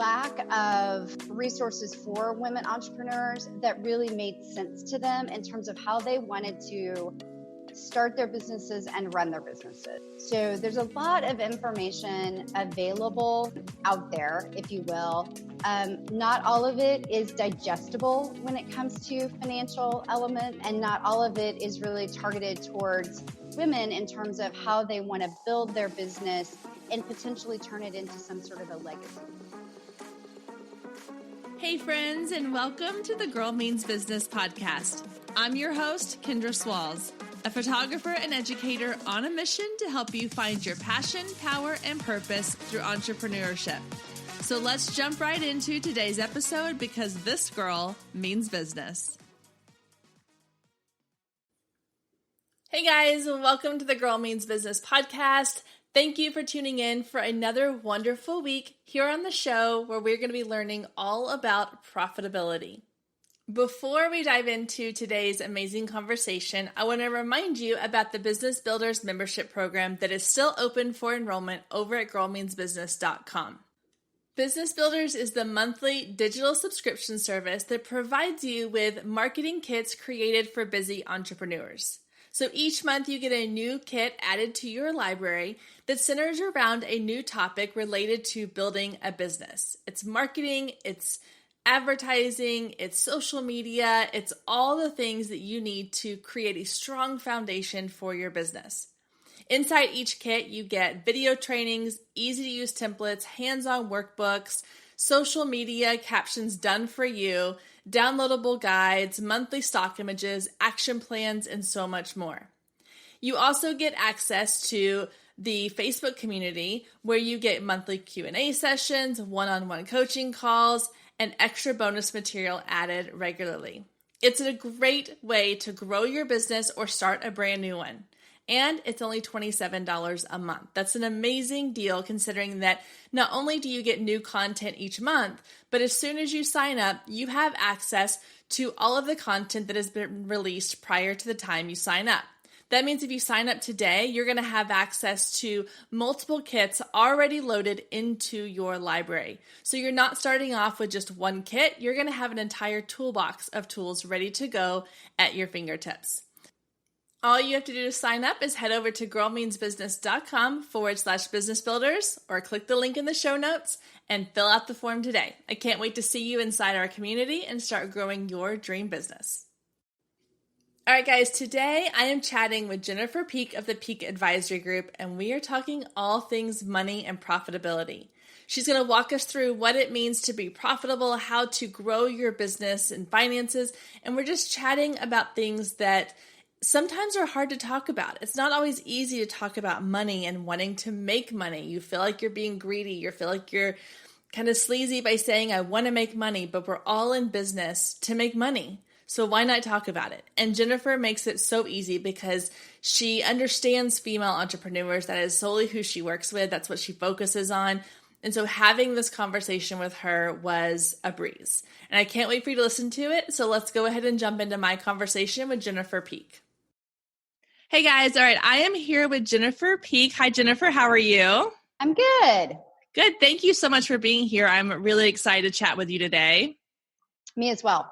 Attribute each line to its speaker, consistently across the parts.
Speaker 1: lack of resources for women entrepreneurs that really made sense to them in terms of how they wanted to start their businesses and run their businesses. So there's a lot of information available out there, if you will. Not all of it is digestible when it comes to financial element, and not all of it is really targeted towards women in terms of how they want to build their business and potentially turn it into some sort of a legacy.
Speaker 2: Hey friends, and welcome to the Girl Means Business podcast. I'm your host, Kendra Swalls, a photographer and educator on a mission to help you find your passion, power, and purpose through entrepreneurship. So let's jump right into today's episode because this girl means business. Hey guys, welcome to the Girl Means Business podcast. Thank you for tuning in for another wonderful week here on the show where we're going to be learning all about profitability. Before we dive into today's amazing conversation, I want to remind you about the Business Builders membership program that is still open for enrollment over at girlmeansbusiness.com. Business Builders is the monthly digital subscription service that provides you with marketing kits created for busy entrepreneurs. So each month you get a new kit added to your library that centers around a new topic related to building a business. It's marketing, it's advertising, it's social media, it's all the things that you need to create a strong foundation for your business. Inside each kit, you get video trainings, easy-to-use templates, hands-on workbooks, social media captions done for you, downloadable guides, monthly stock images, action plans, and so much more. You also get access to the Facebook community where you get monthly Q&A sessions, one-on-one coaching calls, and extra bonus material added regularly. It's a great way to grow your business or start a brand new one. And it's only $27 a month. That's an amazing deal considering that not only do you get new content each month, but as soon as you sign up, you have access to all of the content that has been released prior to the time you sign up. That means if you sign up today, you're going to have access to multiple kits already loaded into your library. So you're not starting off with just one kit. You're going to have an entire toolbox of tools ready to go at your fingertips. All you have to do to sign up is head over to girlmeansbusiness.com/businessbuilders or click the link in the show notes and fill out the form today. I can't wait to see you inside our community and start growing your dream business. All right, guys, today I am chatting with Jennifer Peek of the Peek Advisory Group, and we are talking all things money and profitability. She's going to walk us through what it means to be profitable, how to grow your business and finances, and we're just chatting about things that sometimes are hard to talk about. It's not always easy to talk about money and wanting to make money. You feel like you're being greedy. You feel like you're kind of sleazy by saying, I want to make money, but we're all in business to make money. So why not talk about it? And Jennifer makes it so easy because she understands female entrepreneurs. That is solely who she works with. That's what she focuses on. And so having this conversation with her was a breeze. And I can't wait for you to listen to it. So let's go ahead and jump into my conversation with Jennifer Peek. Hey guys. All right. I am here with Jennifer Peek. Hi, Jennifer. How are you?
Speaker 1: I'm good.
Speaker 2: Good. Thank you so much for being here. I'm really excited to chat with you today.
Speaker 1: Me as well.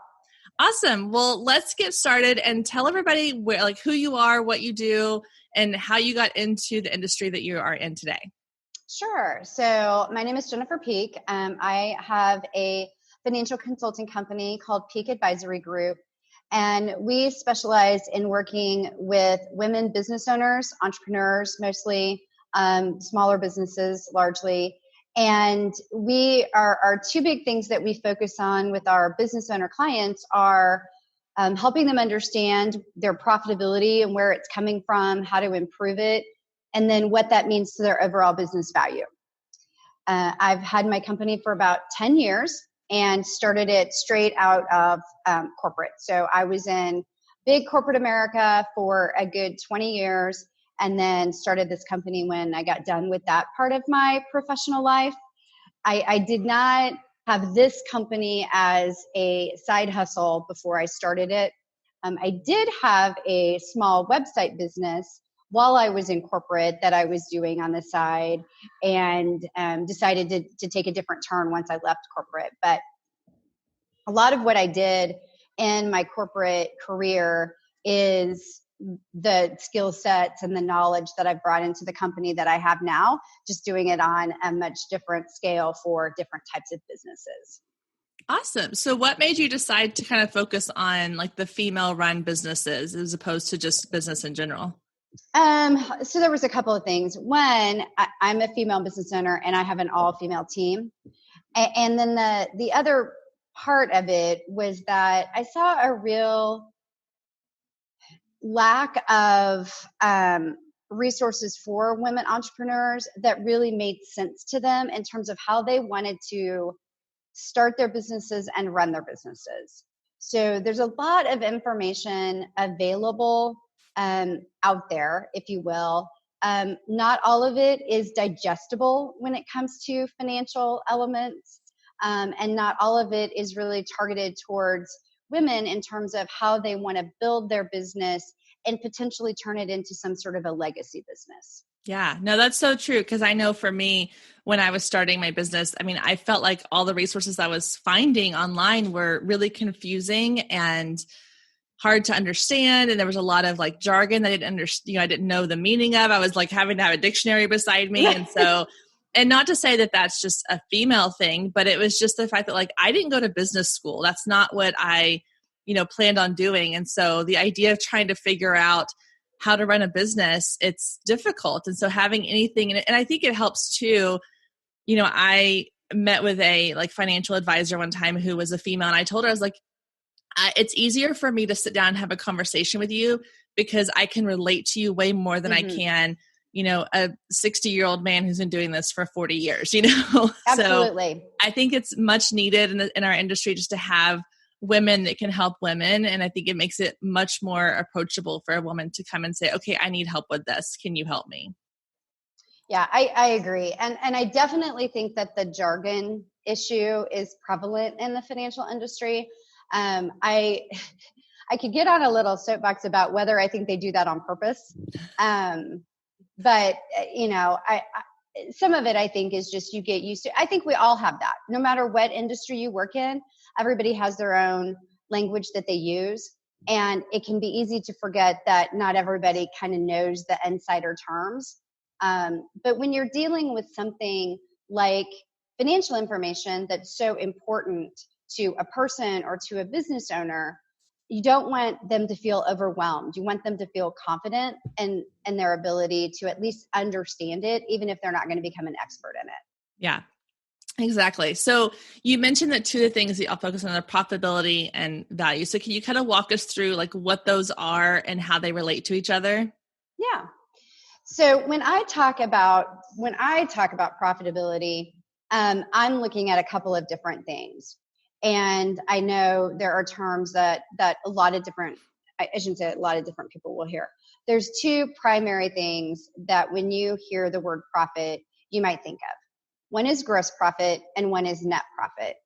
Speaker 2: Awesome. Well, let's get started and tell everybody who you are, what you do, and how you got into the industry that you are in today.
Speaker 1: Sure. So my name is Jennifer Peek. I have a financial consulting company called Peek Advisory Group, and we specialize in working with women business owners, entrepreneurs, mostly smaller businesses, largely. And our two big things that we focus on with our business owner clients are helping them understand their profitability and where it's coming from, how to improve it, and then what that means to their overall business value. I've had my company for about 10 years and started it straight out of corporate. So I was in big corporate America for a good 20 years. And then started this company when I got done with that part of my professional life. I did not have this company as a side hustle before I started it. I did have a small website business while I was in corporate that I was doing on the side, and decided to take a different turn once I left corporate. But a lot of what I did in my corporate career is the skill sets and the knowledge that I've brought into the company that I have now, just doing it on a much different scale for different types of businesses.
Speaker 2: Awesome. So what made you decide to kind of focus on like the female run businesses as opposed to just business in general?
Speaker 1: So there was a couple of things. One, I'm a female business owner and I have an all female team. And then the other part of it was that I saw a real lack of resources for women entrepreneurs that really made sense to them in terms of how they wanted to start their businesses and run their businesses. So there's a lot of information available out there, if you will. Not all of it is digestible when it comes to financial elements, and not all of it is really targeted towards women in terms of how they want to build their business and potentially turn it into some sort of a legacy business.
Speaker 2: Yeah, no, that's so true. Because I know for me, when I was starting my business, I mean, I felt like all the resources I was finding online were really confusing and hard to understand. And there was a lot of like jargon that I didn't understand, I didn't know the meaning of. I was like having to have a dictionary beside me. And so, and not to say that that's just a female thing, but it was just the fact that like, I didn't go to business school. That's not what I, planned on doing. And so the idea of trying to figure out how to run a business, it's difficult. And so having anything, and I think it helps too, I met with a like financial advisor one time who was a female, and I told her, I was like, it's easier for me to sit down and have a conversation with you because I can relate to you way more than I can, a 60-year-old man who's been doing this for 40 years,
Speaker 1: Absolutely.
Speaker 2: So I think it's much needed in our industry just to have women that can help women. And I think it makes it much more approachable for a woman to come and say, okay, I need help with this. Can you help me?
Speaker 1: Yeah, I agree. And I definitely think that the jargon issue is prevalent in the financial industry. I could get on a little soapbox about whether I think they do that on purpose. But some of it I think is just you get used to. I think we all have that. No matter what industry you work in, everybody has their own language that they use. And it can be easy to forget that not everybody kind of knows the insider terms. But when you're dealing with something like financial information that's so important to a person or to a business owner, you don't want them to feel overwhelmed. You want them to feel confident in their ability to at least understand it, even if they're not going to become an expert in it.
Speaker 2: Yeah, exactly. So you mentioned that two of the things that I'll focus on are profitability and value. So can you kind of walk us through like what those are and how they relate to each other?
Speaker 1: Yeah. So when I talk about profitability, I'm looking at a couple of different things. And I know there are terms that a lot of different, I shouldn't say a lot of different people will hear. There's two primary things that when you hear the word profit, you might think of. One is gross profit and one is net profit.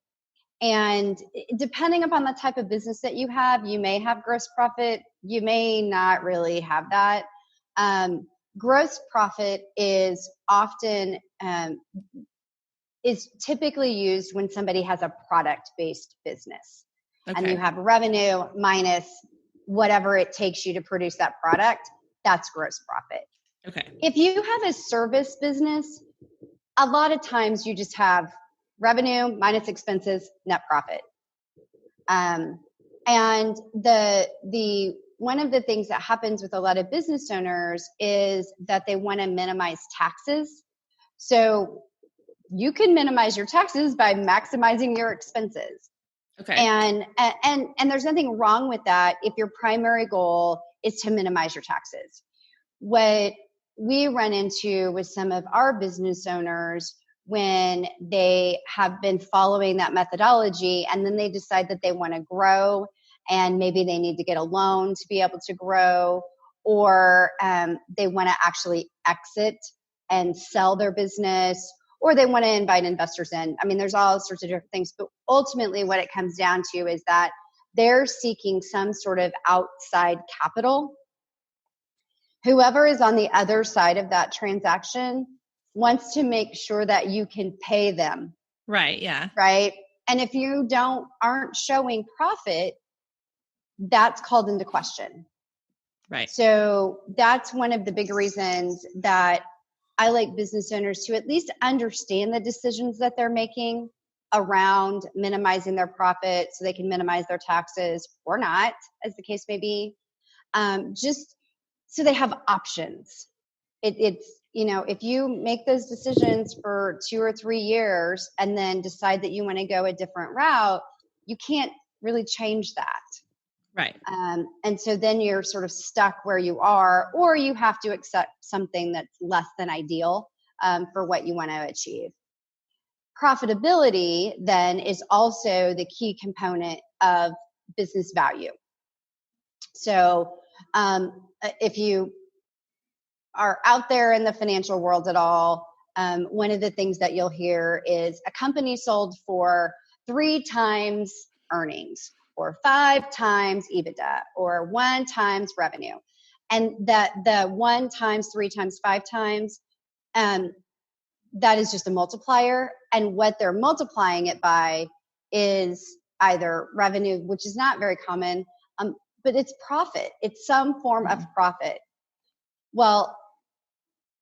Speaker 1: And depending upon the type of business that you have, you may have gross profit, you may not really have that. Gross profit is often is typically used when somebody has a product-based business. Okay. And you have revenue minus whatever it takes you to produce that product. That's gross profit.
Speaker 2: Okay.
Speaker 1: If you have a service business, a lot of times you just have revenue minus expenses, net profit. And the one of the things that happens with a lot of business owners is that they want to minimize taxes. So you can minimize your taxes by maximizing your expenses. Okay. And there's nothing wrong with that if your primary goal is to minimize your taxes. What we run into with some of our business owners when they have been following that methodology and then they decide that they want to grow and maybe they need to get a loan to be able to grow, or they want to actually exit and sell their business, or they want to invite investors in. I mean, there's all sorts of different things, but ultimately what it comes down to is that they're seeking some sort of outside capital whoever is on the other side of that transaction wants to make sure that you can pay them.
Speaker 2: Right. Yeah.
Speaker 1: Right. And if you aren't showing profit, that's called into question.
Speaker 2: Right.
Speaker 1: So that's one of the big reasons that I like business owners to at least understand the decisions that they're making around minimizing their profit so they can minimize their taxes or not, as the case may be. Just so they have options. It's, if you make those decisions for 2 or 3 years and then decide that you want to go a different route, you can't really change that.
Speaker 2: Right.
Speaker 1: And so then you're sort of stuck where you are, or you have to accept something that's less than ideal for what you want to achieve. Profitability then is also the key component of business value. So if you are out there in the financial world at all, one of the things that you'll hear is a company sold for 3 times earnings, or 5 times EBITDA, or 1 times revenue. And that the 1 times, 3 times, 5 times, that is just a multiplier. And what they're multiplying it by is either revenue, which is not very common, but it's profit. It's some form of profit. Well,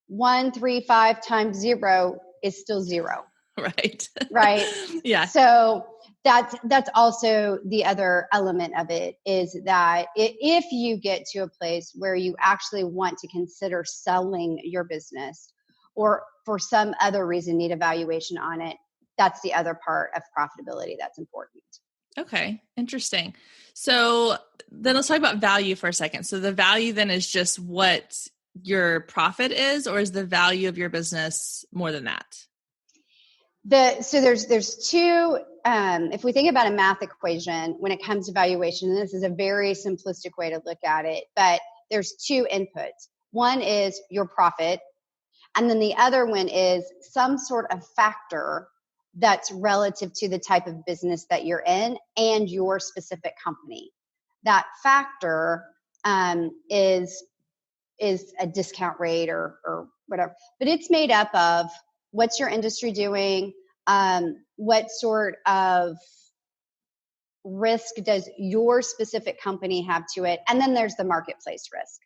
Speaker 1: 1, 3, 5 times 0 is still 0.
Speaker 2: Right.
Speaker 1: Right.
Speaker 2: Yeah.
Speaker 1: So that's also the other element of it, is that if you get to a place where you actually want to consider selling your business, or for some other reason need a valuation on it, that's the other part of profitability that's important.
Speaker 2: Okay. Interesting. So then let's talk about value for a second. So the value then is just what your profit is, or is the value of your business more than that?
Speaker 1: So there's two, if we think about a math equation when it comes to valuation, and this is a very simplistic way to look at it, but there's 2 inputs. One is your profit, and then the other one is some sort of factor that's relative to the type of business that you're in and your specific company. That factor is a discount rate or whatever, but it's made up of what's your industry doing, what sort of risk does your specific company have to it, and then there's the marketplace risk.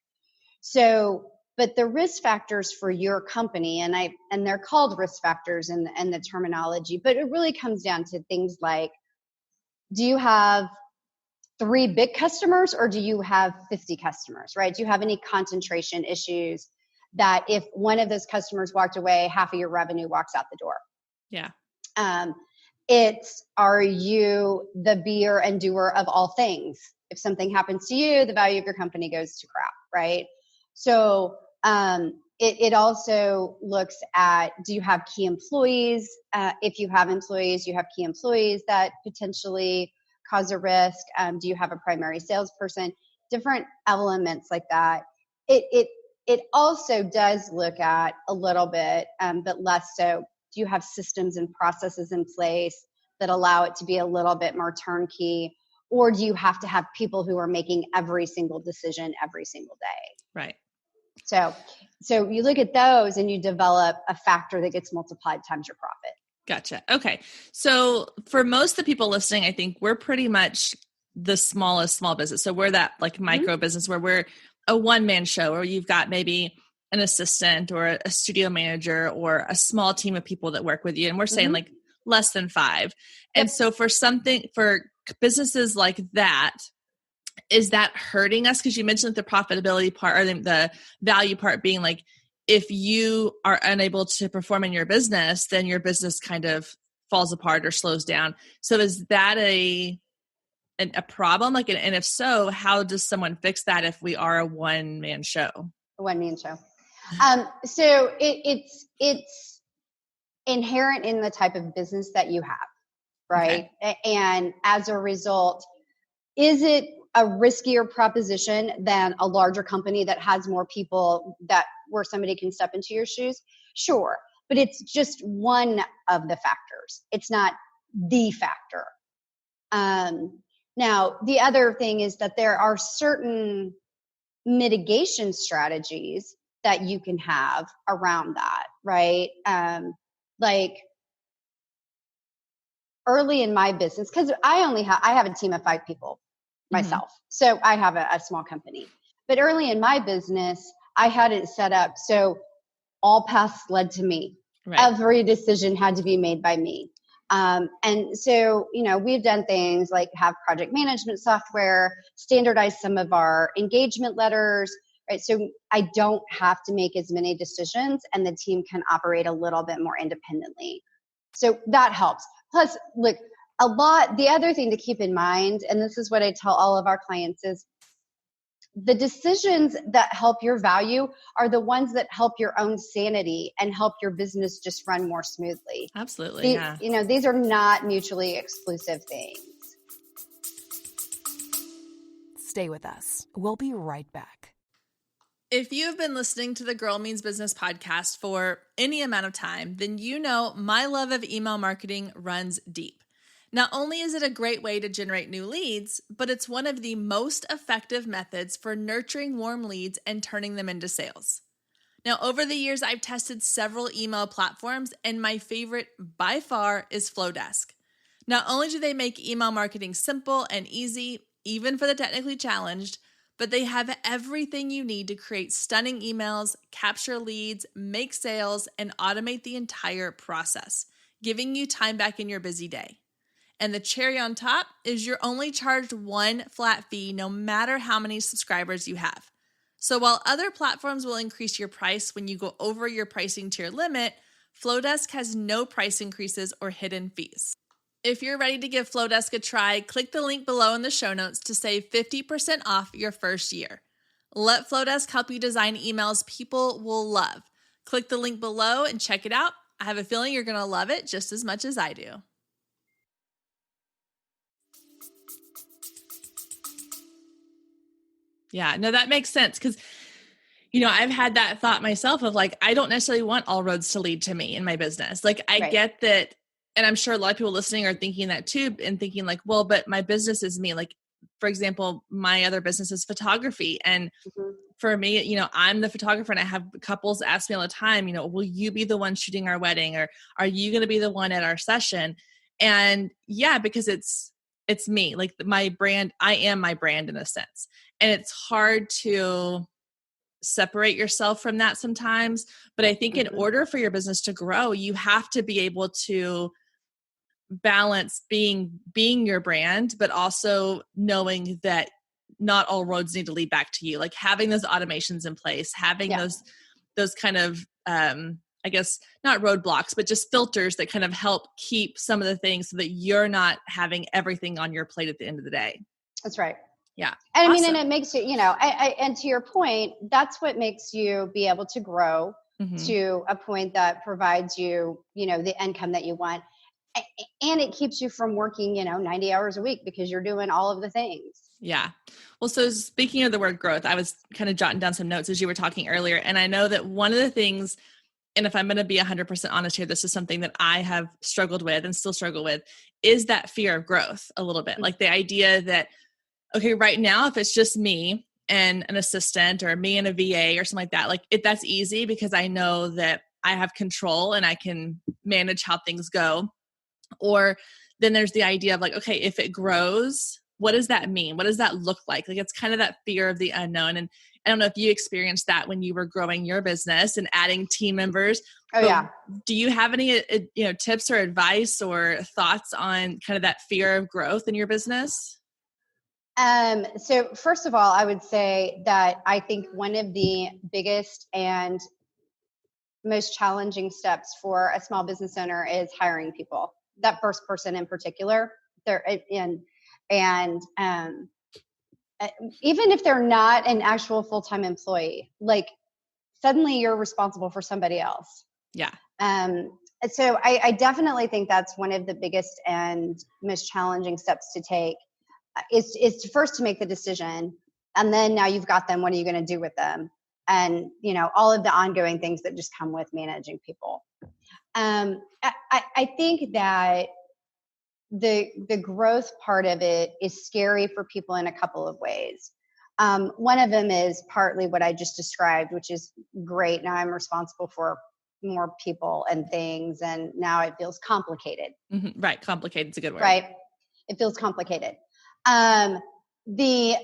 Speaker 1: So, but the risk factors for your company, and they're called risk factors in the terminology, but it really comes down to things like, do you have 3 big customers, or do you have 50 customers, right? Do you have any concentration issues that if one of those customers walked away, half of your revenue walks out the door?
Speaker 2: Yeah.
Speaker 1: Are you the beer and doer of all things? If something happens to you, the value of your company goes to crap, right? So it also looks at, do you have key employees? If you have employees, you have key employees that potentially cause a risk. Do you have a primary salesperson? Different elements like that. It also does look at a little bit, but less so. Do you have systems and processes in place that allow it to be a little bit more turnkey? Or do you have to have people who are making every single decision every single day?
Speaker 2: Right.
Speaker 1: So you look at those and you develop a factor that gets multiplied times your profit.
Speaker 2: Gotcha. Okay. So for most of the people listening, I think we're pretty much the smallest small business. So we're that like micro business where we're a one-man show, or you've got maybe an assistant or a studio manager or a small team of people that work with you. And we're saying like less than 5. And so for businesses like that, is that hurting us? Because you mentioned the profitability part, or the value part being like, if you are unable to perform in your business, then your business kind of falls apart or slows down. So is that a problem? Like, and if so, how does someone fix that if we are a one-man show?
Speaker 1: A one-man show. So it's inherent in the type of business that you have, right? Okay. And as a result, is it a riskier proposition than a larger company that has more people where somebody can step into your shoes? Sure. But it's just one of the factors. It's not the factor. Now, the other thing is that there are certain mitigation strategies that you can have around that, right? Like early in my business, because I have a team of 5 people myself. So I have a small company. But early in my business, I had it set up so all paths led to me.
Speaker 2: Right.
Speaker 1: Every decision had to be made by me. And so, we've done things like have project management software, standardize some of our engagement letters, right? So I don't have to make as many decisions and the team can operate a little bit more independently. So that helps. Plus, look, the other thing to keep in mind, and this is what I tell all of our clients, is the decisions that help your value are the ones that help your own sanity and help your business just run more smoothly.
Speaker 2: Absolutely. Yeah.
Speaker 1: These are not mutually exclusive things.
Speaker 3: Stay with us. We'll be right back.
Speaker 2: If you've been listening to the Girl Means Business podcast for any amount of time, then you know my love of email marketing runs deep. Not only is it a great way to generate new leads, but it's one of the most effective methods for nurturing warm leads and turning them into sales. Now, over the years, I've tested several email platforms, and my favorite by far is Flowdesk. Not only do they make email marketing simple and easy, even for the technically challenged, but they have everything you need to create stunning emails, capture leads, make sales, and automate the entire process, giving you time back in your busy day. And the cherry on top is you're only charged one flat fee no matter how many subscribers you have. So while other platforms will increase your price when you go over your pricing tier limit, Flowdesk has no price increases or hidden fees. If you're ready to give Flowdesk a try, click the link below in the show notes to save 50% off your first year. Let Flowdesk help you design emails people will love. Click the link below and check it out. I have a feeling you're going to love it just as much as I do. Yeah, no, that makes sense because, I've had that thought myself of like, I don't necessarily want all roads to lead to me in my business. Like I get that. And I'm sure a lot of people listening are thinking that too and thinking like, well, but my business is me. Like, for example, my other business is photography. And for me, I'm the photographer and I have couples ask me all the time, will you be the one shooting our wedding or are you going to be the one at our session? And yeah, because it's me, like my brand, I am my brand in a sense. And it's hard to separate yourself from that sometimes. But I think in order for your business to grow, you have to be able to balance being your brand, but also knowing that not all roads need to lead back to you. Like having those automations in place, having those kind of, I guess not roadblocks, but just filters that kind of help keep some of the things so that you're not having everything on your plate at the end of the day.
Speaker 1: That's right.
Speaker 2: Yeah.
Speaker 1: And
Speaker 2: awesome.
Speaker 1: I mean, and it makes you, and to your point, that's what makes you be able to grow to a point that provides you, the income that you want. And it keeps you from working, 90 hours a week because you're doing all of the things.
Speaker 2: Yeah. Well, so speaking of the word growth, I was kind of jotting down some notes as you were talking earlier. And I know that one of the things, and if I'm going to be 100% honest here, this is something that I have struggled with and still struggle with, is that fear of growth a little bit. Like the idea that, okay, right now, if it's just me and an assistant or me and a VA or something like that, like that's easy because I know that I have control and I can manage how things go. Or then there's the idea of like, okay, if it grows, what does that mean? What does that look like? Like it's kind of that fear of the unknown. And I don't know if you experienced that when you were growing your business and adding team members.
Speaker 1: Oh, yeah.
Speaker 2: Do you have any, tips or advice or thoughts on kind of that fear of growth in your business?
Speaker 1: So first of all, I would say that I think one of the biggest and most challenging steps for a small business owner is hiring people. That first person in particular, even if they're not an actual full-time employee, like suddenly you're responsible for somebody else.
Speaker 2: Yeah.
Speaker 1: So I definitely think that's one of the biggest and most challenging steps to take is to first to make the decision. And then now you've got them, what are you going to do with them? And, all of the ongoing things that just come with managing people. I think that the growth part of it is scary for people in a couple of ways. One of them is partly what I just described, which is great. Now I'm responsible for more people and things, and now it feels complicated.
Speaker 2: Mm-hmm. Right. Complicated is a good word.
Speaker 1: Right. It feels complicated. The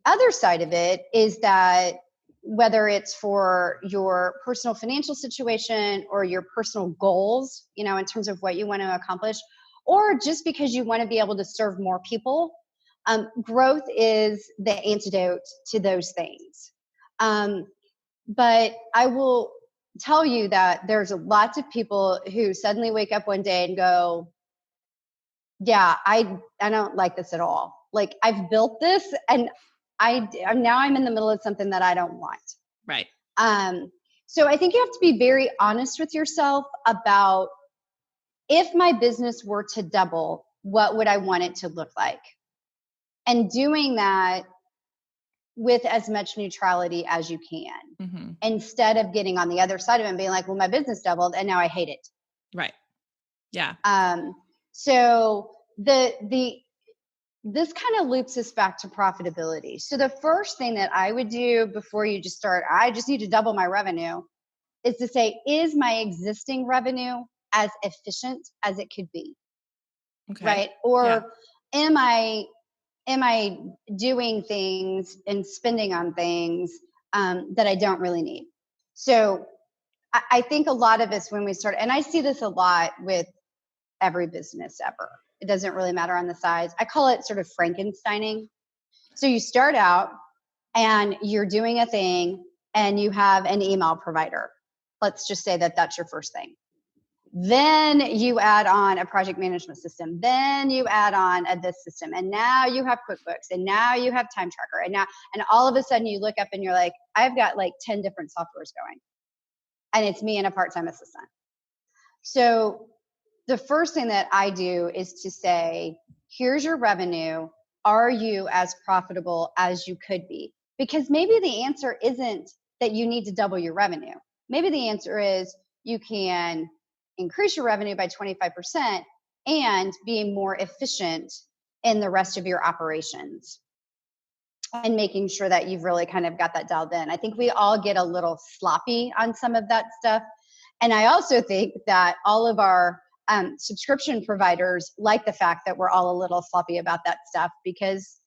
Speaker 1: other side of it is that whether it's for your personal financial situation or your personal goals, in terms of what you want to accomplish, or just because you want to be able to serve more people, growth is the antidote to those things. But I will tell you that there's lots of people who suddenly wake up one day and go, yeah, I don't like this at all. Like, I've built this and now I'm in the middle of something that I don't want.
Speaker 2: Right.
Speaker 1: So I think you have to be very honest with yourself about, if my business were to double, what would I want it to look like? And doing that with as much neutrality as you can, instead of getting on the other side of it and being like, well, my business doubled and now I hate it.
Speaker 2: Right. Yeah.
Speaker 1: So this kind of loops us back to profitability. So the first thing that I would do before you just start, I just need to double my revenue, is to say, is my existing revenue as efficient as it could be?
Speaker 2: Okay.
Speaker 1: Right? Or am I doing things and spending on things that I don't really need? So I think a lot of us, when we start, and I see this a lot with every business ever, it doesn't really matter on the size. I call it sort of Frankensteining. So you start out and you're doing a thing and you have an email provider. Let's just say that that's your first thing. Then you add on a project management system. Then you add on this system. And now you have QuickBooks. And now you have Time Tracker. And all of a sudden you look up and you're like, I've got like 10 different softwares going. And it's me and a part-time assistant. So the first thing that I do is to say, here's your revenue. Are you as profitable as you could be? Because maybe the answer isn't that you need to double your revenue. Maybe the answer is you can increase your revenue by 25% and be more efficient in the rest of your operations and making sure that you've really kind of got that dialed in. I think we all get a little sloppy on some of that stuff. And I also think that all of our subscription providers like the fact that we're all a little sloppy about that stuff, because,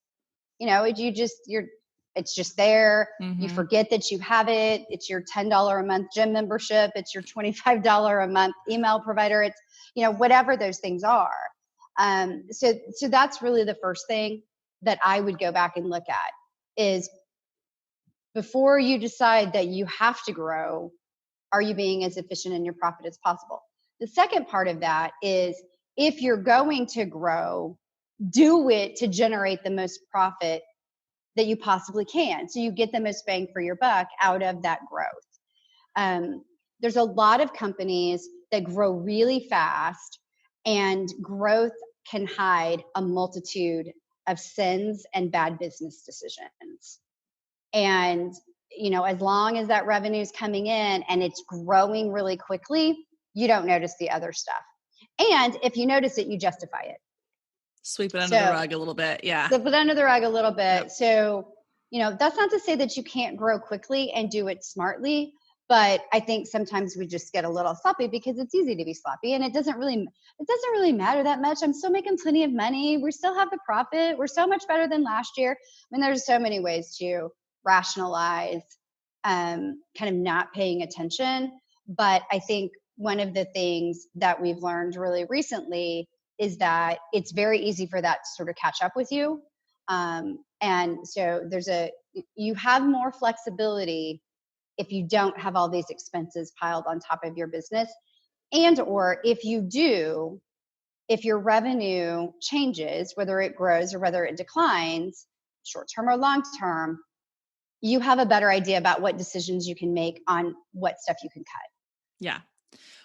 Speaker 1: it's just there. You forget that you have it. It's your $10 a month gym membership. It's your $25 a month email provider. It's, whatever those things are. So that's really the first thing that I would go back and look at, is before you decide that you have to grow, are you being as efficient in your profit as possible? The second part of that is, if you're going to grow, do it to generate the most profit that you possibly can, so you get the most bang for your buck out of that growth. There's a lot of companies that grow really fast, and growth can hide a multitude of sins and bad business decisions. And, as long as that revenue is coming in and it's growing really quickly, you don't notice the other stuff. And if you notice it, you justify it.
Speaker 2: Sweep it under the rug a little bit. Yeah.
Speaker 1: Sweep it under the rug a little bit.
Speaker 2: Yep.
Speaker 1: So, that's not to say that you can't grow quickly and do it smartly, but I think sometimes we just get a little sloppy because it's easy to be sloppy, and it doesn't really matter that much. I'm still making plenty of money. We still have the profit. We're so much better than last year. I mean, there's so many ways to rationalize kind of not paying attention. But I think one of the things that we've learned really recently is that it's very easy for that to sort of catch up with you. And so you have more flexibility if you don't have all these expenses piled on top of your business. And, or if you do, if your revenue changes, whether it grows or whether it declines, short-term or long-term, you have a better idea about what decisions you can make on what stuff you can cut.
Speaker 2: Yeah.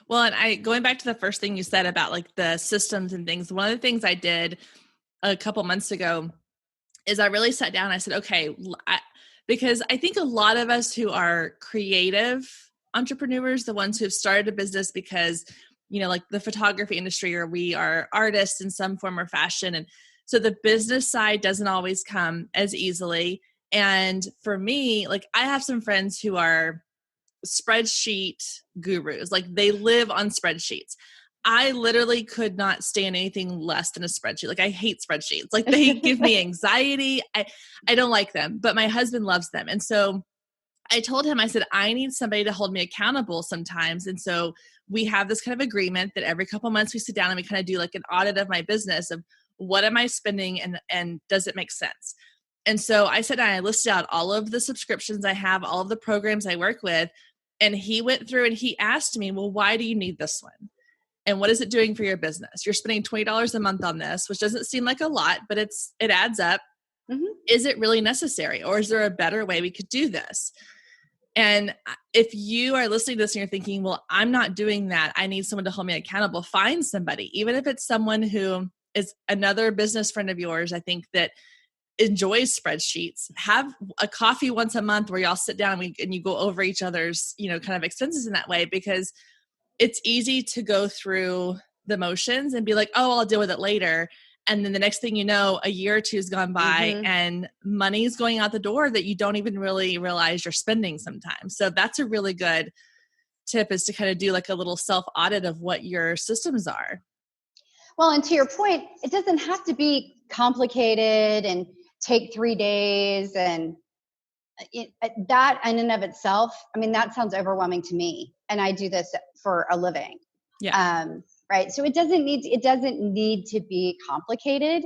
Speaker 2: Well, and going back to the first thing you said about like the systems and things, one of the things I did a couple months ago is I really sat down and I said, okay, because I think a lot of us who are creative entrepreneurs, the ones who have started a business because, like the photography industry, or we are artists in some form or fashion. And so the business side doesn't always come as easily. And for me, like I have some friends who are spreadsheet gurus. Like they live on spreadsheets. I literally could not stand anything less than a spreadsheet. Like I hate spreadsheets. Like they give me anxiety. I don't like them, but my husband loves them. And so I told him, I said, I need somebody to hold me accountable sometimes. And so we have this kind of agreement that every couple months we sit down and we kind of do like an audit of my business of what am I spending and does it make sense? And so I sat down, I listed out all of the subscriptions I have, all of the programs I work with. And he went through and he asked me, well, why do you need this one? And what is it doing for your business? You're spending $20 a month on this, which doesn't seem like a lot, but it adds up. Mm-hmm. Is it really necessary? Or is there a better way we could do this? And if you are listening to this and you're thinking, well, I'm not doing that, I need someone to hold me accountable, find somebody, even if it's someone who is another business friend of yours, I think that enjoys spreadsheets. Have a coffee once a month where y'all sit down and you go over each other's, kind of expenses in that way, because it's easy to go through the motions and be like, oh, I'll deal with it later. And then the next thing you know, a year or two has gone by and money's going out the door that you don't even really realize you're spending sometimes. So that's a really good tip, is to kind of do like a little self-audit of what your systems are.
Speaker 1: Well, and to your point, it doesn't have to be complicated and take 3 days. And that in and of itself, I mean, that sounds overwhelming to me. And I do this for a living.
Speaker 2: Yeah.
Speaker 1: Right. So it doesn't need to be complicated.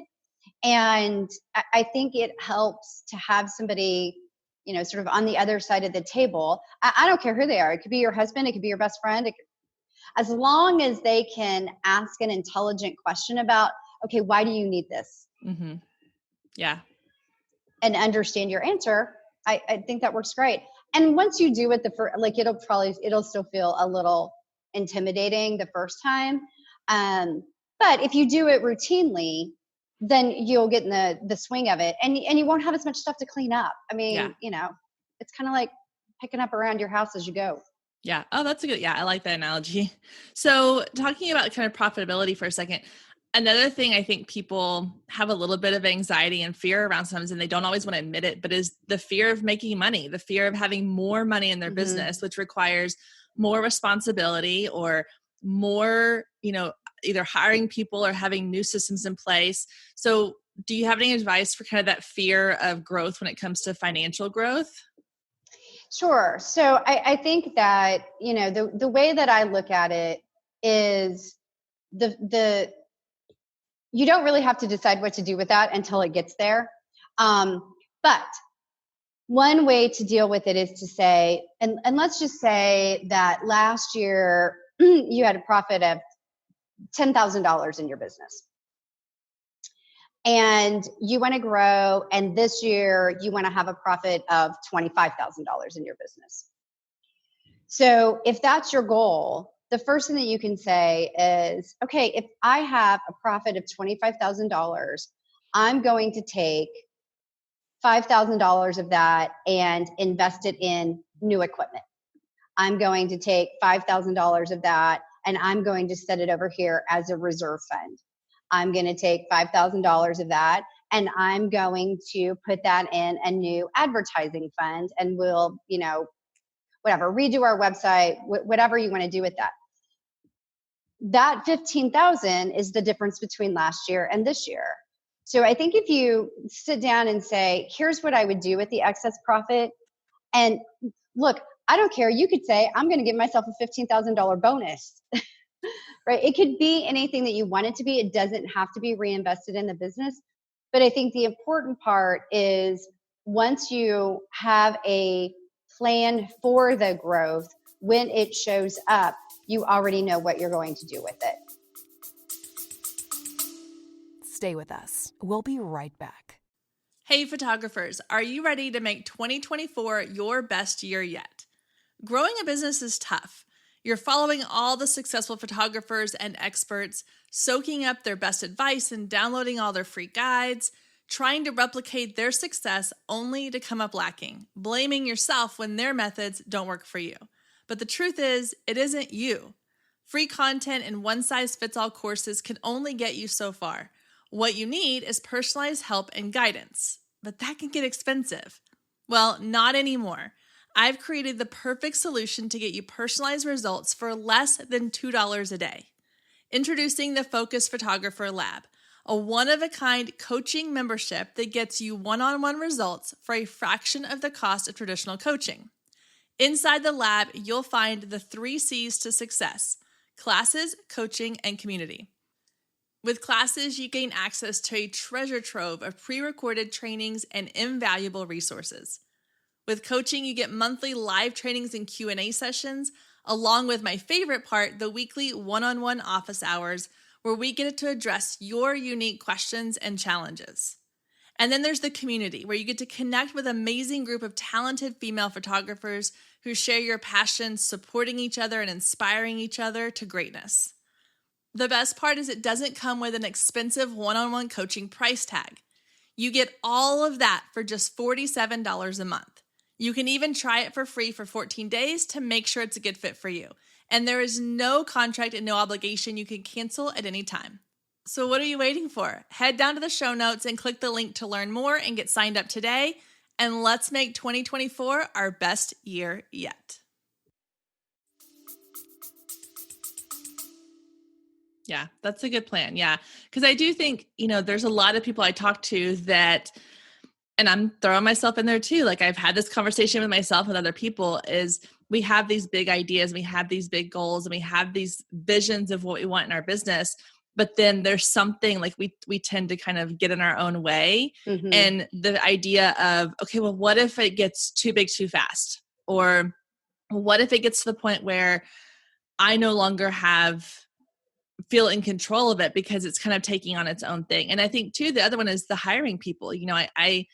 Speaker 1: And I think it helps to have somebody, sort of on the other side of the table. I don't care who they are. It could be your husband. It could be your best friend. As long as they can ask an intelligent question about, okay, why do you need this?
Speaker 2: Mm-hmm. Yeah.
Speaker 1: And understand your answer. I think that works great. And once you do it it'll still feel a little intimidating the first time. But if you do it routinely, then you'll get in the swing of it, and you won't have as much stuff to clean up. I mean, it's kind of like picking up around your house as you go.
Speaker 2: Yeah. Oh, that's a good, I like that analogy. So talking about kind of profitability for a second, another thing I think people have a little bit of anxiety and fear around sometimes, and they don't always want to admit it, but is the fear of making money, the fear of having more money in their business, which requires more responsibility or more, either hiring people or having new systems in place. So do you have any advice for kind of that fear of growth when it comes to financial growth?
Speaker 1: Sure. So I think that, the way that I look at it is you don't really have to decide what to do with that until it gets there. But one way to deal with it is to say, and let's just say that last year you had a profit of $10,000 in your business. And you want to grow, and this year you want to have a profit of $25,000 in your business. So if that's your goal, the first thing that you can say is, okay, if I have a profit of $25,000, I'm going to take $5,000 of that and invest it in new equipment. I'm going to take $5,000 of that and I'm going to set it over here as a reserve fund. I'm going to take $5,000 of that and I'm going to put that in a new advertising fund, and we'll, whatever, redo our website, whatever you want to do with that. That 15,000 is the difference between last year and this year. So I think if you sit down and say, here's what I would do with the excess profit, and look, I don't care. You could say, I'm going to give myself a $15,000 bonus, right? It could be anything that you want it to be. It doesn't have to be reinvested in the business. But I think the important part is once you have a plan for the growth, when it shows up, you already know what you're going to do with it.
Speaker 3: Stay with us. We'll be right back.
Speaker 2: Hey, photographers, are you ready to make 2024 your best year yet? Growing a business is tough. You're following all the successful photographers and experts, soaking up their best advice and downloading all their free guides, trying to replicate their success only to come up lacking, blaming yourself when their methods don't work for you. But the truth is, it isn't you. Free content and one-size-fits-all courses can only get you so far. What you need is personalized help and guidance, but that can get expensive. Well, not anymore. I've created the perfect solution to get you personalized results for less than $2 a day. Introducing the Focus Photographer Lab, a one-of-a-kind coaching membership that gets you one-on-one results for a fraction of the cost of traditional coaching. Inside the lab, you'll find the 3 C's to success: classes, coaching, and community. With classes, you gain access to a treasure trove of pre-recorded trainings and invaluable resources. With coaching, you get monthly live trainings and Q&A sessions, along with my favorite part, the weekly one-on-one office hours, where we get to address your unique questions and challenges. And then there's the community, where you get to connect with an amazing group of talented female photographers who share your passion, supporting each other and inspiring each other to greatness. The best part is it doesn't come with an expensive one-on-one coaching price tag. You get all of that for just $47 a month. You can even try it for free for 14 days to make sure it's a good fit for you. And there is no contract and no obligation. You can cancel at any time. So what are you waiting for? Head down to the show notes and click the link to learn more and get signed up today. And let's make 2024 our best year yet. Yeah, that's a good plan. Yeah. Because I do think, there's a lot of people I talk to that, and I'm throwing myself in there too. Like, I've had this conversation with myself and other people, is we have these big ideas, we have these big goals, and we have these visions of what we want in our business. But then there's something like we tend to kind of get in our own way. Mm-hmm. And the idea of, okay, well, what if it gets too big too fast? Or what if it gets to the point where I no longer feel in control of it because it's kind of taking on its own thing. And I think too, the other one is the hiring people. I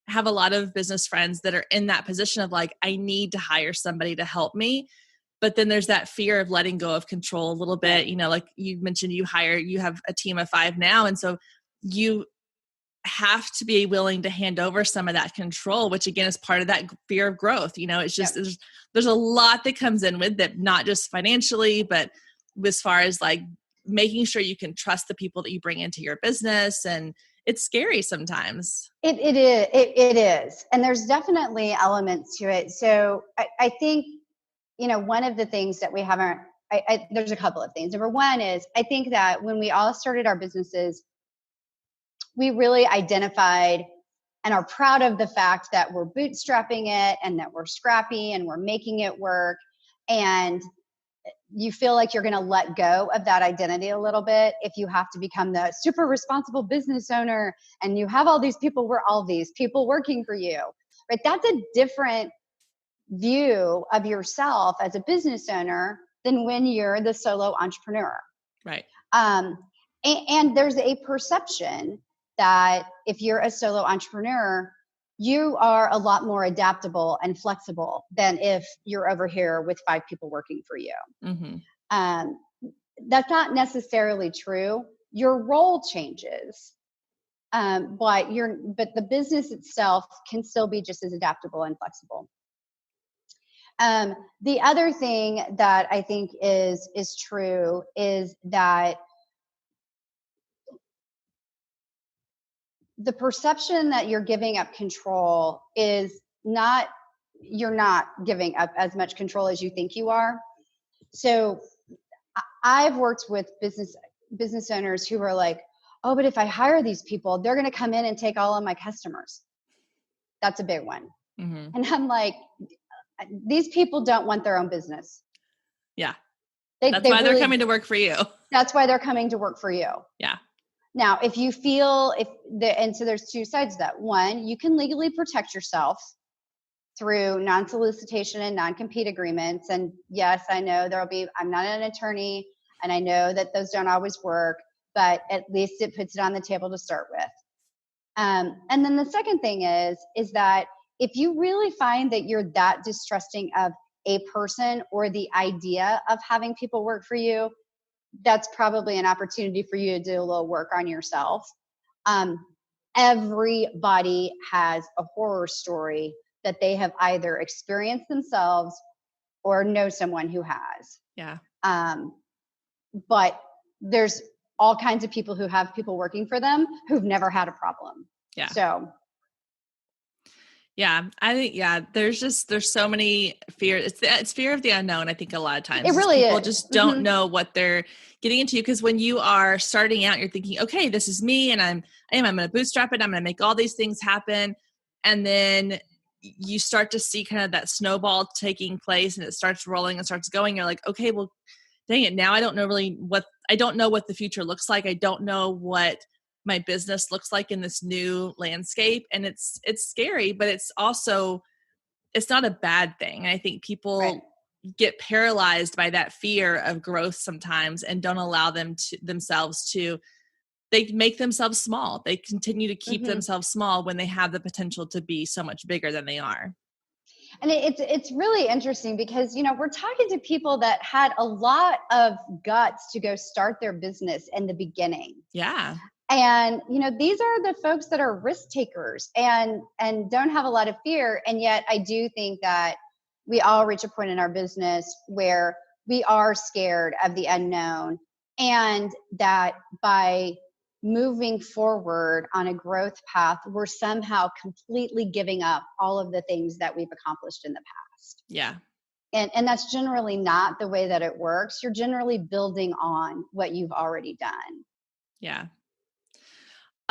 Speaker 2: have a lot of business friends that are in that position of like, I need to hire somebody to help me. But then there's that fear of letting go of control a little bit. Like you mentioned, you have a team of 5 now. And so you have to be willing to hand over some of that control, which again is part of that fear of growth. It's just, there's a lot that comes in with it, not just financially, but as far as like making sure you can trust the people that you bring into your business. And it's scary sometimes.
Speaker 1: It is. And there's definitely elements to it. So I think, one of the things that we haven't, there's a couple of things. Number one is, I think that when we all started our businesses, we really identified and are proud of the fact that we're bootstrapping it and that we're scrappy and we're making it work. And you feel like you're going to let go of that identity a little bit if you have to become the super responsible business owner and you have all these people working for you, right? That's a different view of yourself as a business owner than when you're the solo entrepreneur.
Speaker 2: Right.
Speaker 1: And there's a perception that if you're a solo entrepreneur, you are a lot more adaptable and flexible than if you're over here with 5 people working for you. Mm-hmm. That's not necessarily true. Your role changes, but the business itself can still be just as adaptable and flexible. The other thing that I think is true is that the perception that you're giving up control is not, you're not giving up as much control as you think you are. So I've worked with business owners who are like, oh, but if I hire these people, they're going to come in and take all of my customers. That's a big one. Mm-hmm. And I'm like, these people don't want their own business.
Speaker 2: Yeah. That's why they're coming to work for you.
Speaker 1: That's why they're coming to work for you.
Speaker 2: Yeah.
Speaker 1: Now, if you feel and so there's 2 sides to that. One, you can legally protect yourself through non-solicitation and non-compete agreements. And yes, I know I'm not an attorney and I know that those don't always work, but at least it puts it on the table to start with. And then the second thing is that if you really find that you're that distrusting of a person or the idea of having people work for you, that's probably an opportunity for you to do a little work on yourself. Everybody has a horror story that they have either experienced themselves or know someone who has.
Speaker 2: Yeah.
Speaker 1: But there's all kinds of people who have people working for them who've never had a problem.
Speaker 2: Yeah.
Speaker 1: So.
Speaker 2: Yeah. I think, there's so many fears. It's fear of the unknown. I think a lot of times
Speaker 1: It really
Speaker 2: people
Speaker 1: is.
Speaker 2: just don't know what they're getting into. Cause when you are starting out, you're thinking, okay, this is me and I'm going to bootstrap it. I'm going to make all these things happen. And then you start to see kind of that snowball taking place and it starts rolling and starts going. You're like, okay, well, dang it. Now I don't know what the future looks like. I don't know what my business looks like in this new landscape. And it's scary, but it's not a bad thing. I think people
Speaker 1: Right.
Speaker 2: get paralyzed by that fear of growth sometimes and don't allow themselves to, they make themselves small. They continue to keep themselves small when they have the potential to be so much bigger than they are.
Speaker 1: And it's really interesting because, we're talking to people that had a lot of guts to go start their business in the beginning.
Speaker 2: Yeah.
Speaker 1: And, these are the folks that are risk takers and don't have a lot of fear. And yet I do think that we all reach a point in our business where we are scared of the unknown, and that by moving forward on a growth path, we're somehow completely giving up all of the things that we've accomplished in the past.
Speaker 2: Yeah.
Speaker 1: And that's generally not the way that it works. You're generally building on what you've already done.
Speaker 2: Yeah.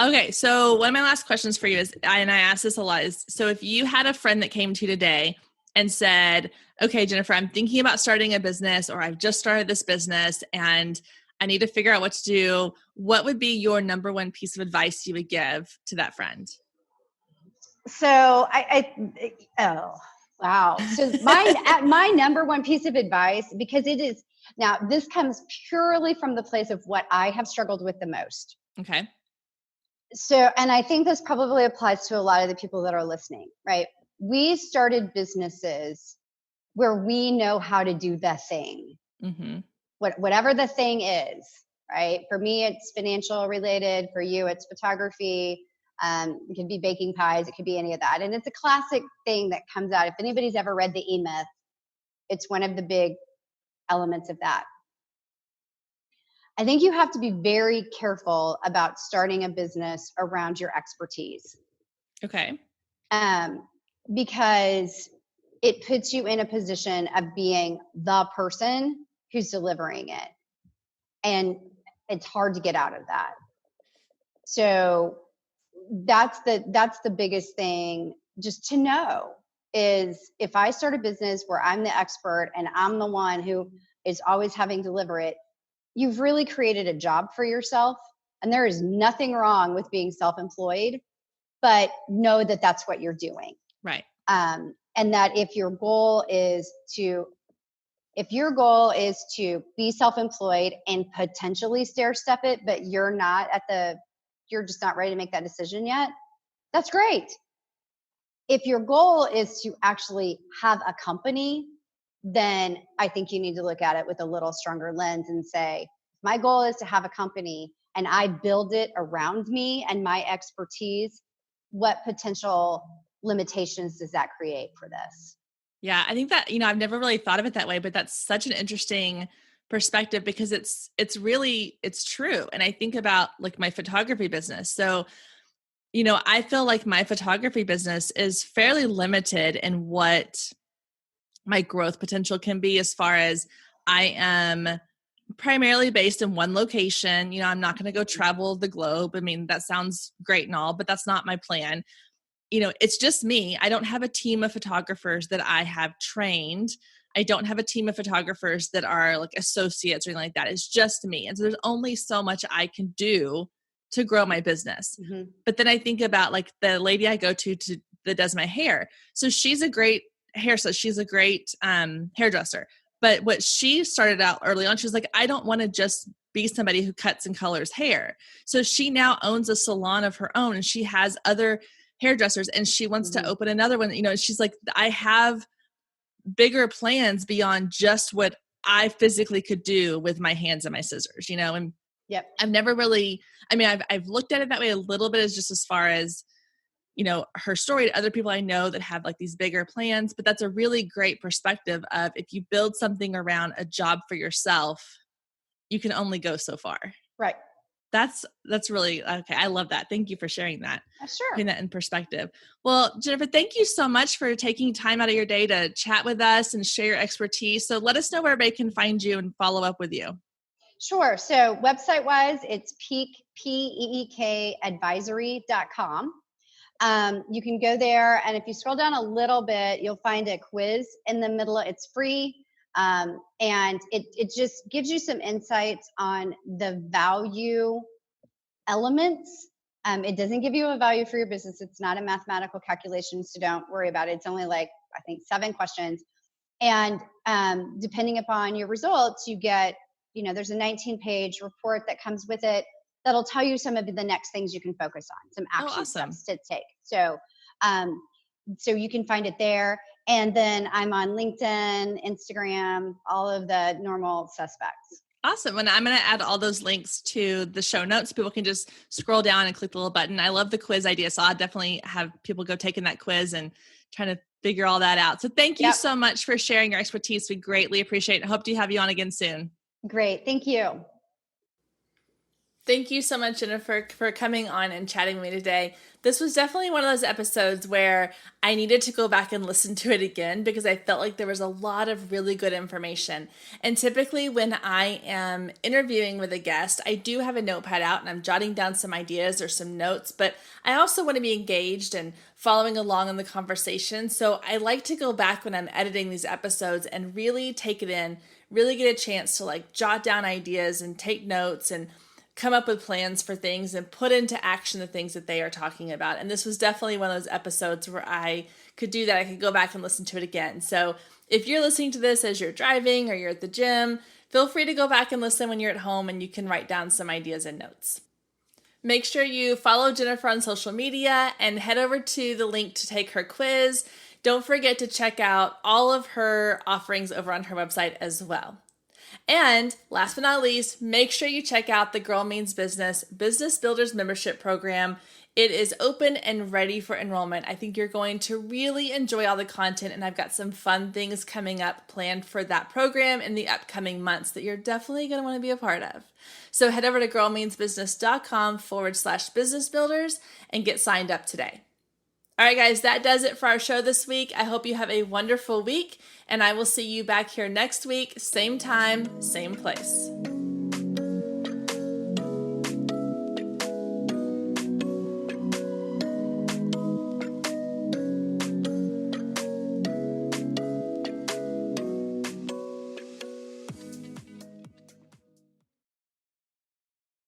Speaker 2: Okay. So one of my last questions for you is, and I ask this a lot, is, so if you had a friend that came to you today and said, okay, Jennifer, I'm thinking about starting a business, or I've just started this business and I need to figure out what to do, what would be your number one piece of advice you would give to that friend?
Speaker 1: So oh, wow. So my number one piece of advice, because it is, now this comes purely from the place of what I have struggled with the most.
Speaker 2: Okay.
Speaker 1: So, and I think this probably applies to a lot of the people that are listening, right? We started businesses where we know how to do the thing, whatever the thing is, right? For me, it's financial related. For you, it's photography. It could be baking pies. It could be any of that. And it's a classic thing that comes out. If anybody's ever read the E-Myth, it's one of the big elements of that. I think you have to be very careful about starting a business around your expertise.
Speaker 2: Okay.
Speaker 1: Because it puts you in a position of being the person who's delivering it. And it's hard to get out of that. So that's the biggest thing just to know, is if I start a business where I'm the expert and I'm the one who is always having to deliver it, you've really created a job for yourself. And there is nothing wrong with being self-employed, but know that that's what you're doing.
Speaker 2: Right.
Speaker 1: And that if your goal is to be self-employed and potentially stair step it, but you're just not ready to make that decision yet, that's great. If your goal is to actually have a company, then I think you need to look at it with a little stronger lens and say, my goal is to have a company and I build it around me and my expertise, what potential limitations does that create for this?
Speaker 2: Yeah, I think that, I've never really thought of it that way, but that's such an interesting perspective, because it's true. And I think about like my photography business. So, I feel like my photography business is fairly limited in what my growth potential can be, as far as I am primarily based in one location. I'm not going to go travel the globe. I mean, that sounds great and all, but that's not my plan. It's just me. I don't have a team of photographers that I have trained. I don't have a team of photographers that are like associates or anything like that. It's just me. And so there's only so much I can do to grow my business. But then I think about like the lady I go to that does my hair. So she's a great hairstylist. She's a great hairdresser. But what she started out early on, she was like, I don't want to just be somebody who cuts and colors hair. So she now owns a salon of her own, and she has other hairdressers, and she wants to open another one. She's like, I have bigger plans beyond just what I physically could do with my hands and my scissors, and
Speaker 1: yep.
Speaker 2: I've never really, I've looked at it that way a little bit, as just as far as, her story to other people I know that have like these bigger plans, but that's a really great perspective of, if you build something around a job for yourself, you can only go so far.
Speaker 1: Right.
Speaker 2: That's really, okay. I love that. Thank you for sharing that.
Speaker 1: Sure.
Speaker 2: Putting that in perspective. Well, Jennifer, thank you so much for taking time out of your day to chat with us and share your expertise. So let us know where everybody can find you and follow up with you.
Speaker 1: Sure. So website wise, it's Peek advisory.com. You can go there, and if you scroll down a little bit, you'll find a quiz in the middle. It's free. And it just gives you some insights on the value elements. It doesn't give you a value for your business. It's not a mathematical calculation, so don't worry about it. It's only like, I think, 7 questions. And depending upon your results, you get, there's a 19-page report that comes with it that'll tell you some of the next things you can focus on, some action steps to take. So, so you can find it there. And then I'm on LinkedIn, Instagram, all of the normal suspects.
Speaker 2: Awesome. And I'm going to add all those links to the show notes. People can just scroll down and click the little button. I love the quiz idea. So I'll definitely have people go taking that quiz and trying to figure all that out. So thank you so much for sharing your expertise. We greatly appreciate it. I hope to have you on again soon.
Speaker 1: Great. Thank you.
Speaker 2: Thank you so much, Jennifer, for coming on and chatting with me today. This was definitely one of those episodes where I needed to go back and listen to it again because I felt like there was a lot of really good information. And typically when I am interviewing with a guest, I do have a notepad out and I'm jotting down some ideas or some notes, but I also want to be engaged and following along in the conversation. So I like to go back when I'm editing these episodes and really take it in, really get a chance to jot down ideas and take notes and come up with plans for things and put into action the things that they are talking about. And this was definitely one of those episodes where I could do that. I could go back and listen to it again. So if you're listening to this as you're driving or you're at the gym, feel free to go back and listen when you're at home and you can write down some ideas and notes. Make sure you follow Jennifer on social media and head over to the link to take her quiz. Don't forget to check out all of her offerings over on her website as well. And last but not least, make sure you check out the Girl Means Business Business Builders Membership Program. It is open and ready for enrollment. I think you're going to really enjoy all the content, and I've got some fun things coming up planned for that program in the upcoming months that you're definitely going to want to be a part of. So head over to girlmeansbusiness.com/business builders and get signed up today. All right, guys, that does it for our show this week. I hope you have a wonderful week, and I will see you back here next week, same time, same place.